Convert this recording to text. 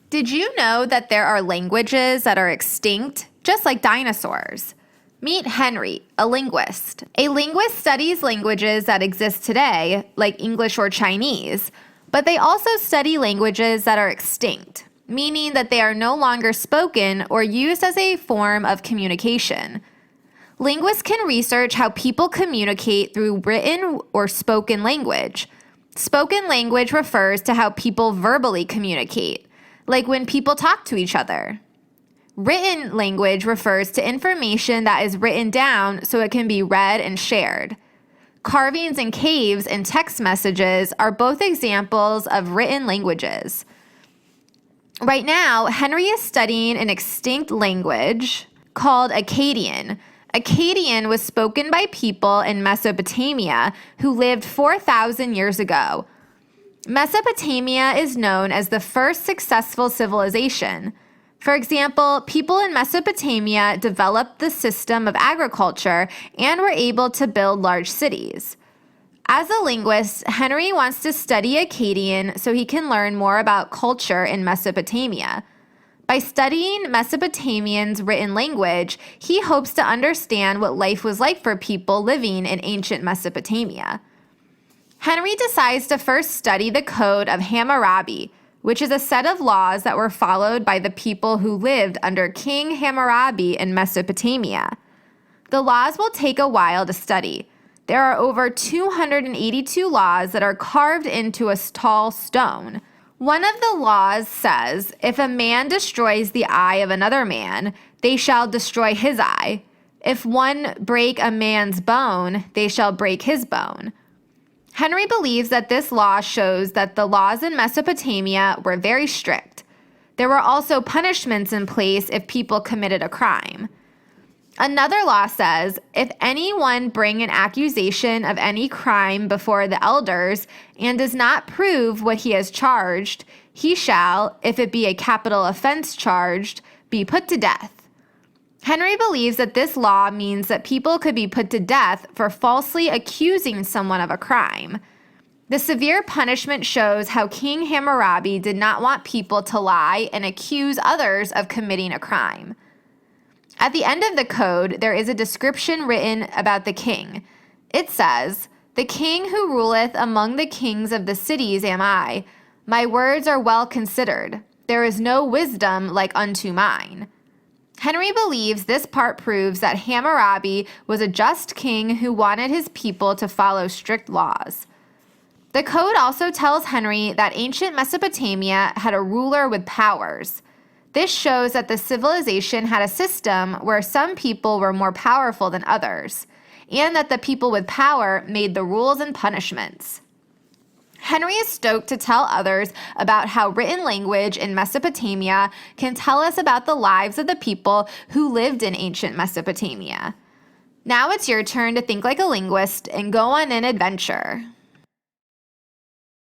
Did you know that there are languages that are extinct, just like dinosaurs? Meet Henry, a linguist. A linguist studies languages that exist today, like English or Chinese, but they also study languages that are extinct, meaning that they are no longer spoken or used as a form of communication. Linguists can research how people communicate through written or spoken language. Spoken language refers to how people verbally communicate, like when people talk to each other. Written language refers to information that is written down so it can be read and shared. Carvings in caves and text messages are both examples of written languages. Right now, Henry is studying an extinct language called Akkadian. Akkadian was spoken by people in Mesopotamia who lived 4,000 years ago. Mesopotamia is known as the first successful civilization. For example, people in Mesopotamia developed the system of agriculture and were able to build large cities. As a linguist, Henry wants to study Akkadian so he can learn more about culture in Mesopotamia. By studying Mesopotamians' written language, he hopes to understand what life was like for people living in ancient Mesopotamia. Henry decides to first study the Code of Hammurabi, which is a set of laws that were followed by the people who lived under King Hammurabi in Mesopotamia. The laws will take a while to study. There are over 282 laws that are carved into a tall stone. One of the laws says, if a man destroys the eye of another man, they shall destroy his eye. If one break a man's bone, they shall break his bone. Henry believes that this law shows that the laws in Mesopotamia were very strict. There were also punishments in place if people committed a crime. Another law says, if anyone bring an accusation of any crime before the elders and does not prove what he has charged, he shall, if it be a capital offense charged, be put to death. Henry believes that this law means that people could be put to death for falsely accusing someone of a crime. The severe punishment shows how King Hammurabi did not want people to lie and accuse others of committing a crime. At the end of the code, there is a description written about the king. It says, "The king who ruleth among the kings of the cities am I. My words are well considered. There is no wisdom like unto mine." Henry believes this part proves that Hammurabi was a just king who wanted his people to follow strict laws. The code also tells Henry that ancient Mesopotamia had a ruler with powers. This shows that the civilization had a system where some people were more powerful than others, and that the people with power made the rules and punishments. Henry is stoked to tell others about how written language in Mesopotamia can tell us about the lives of the people who lived in ancient Mesopotamia. Now it's your turn to think like a linguist and go on an adventure.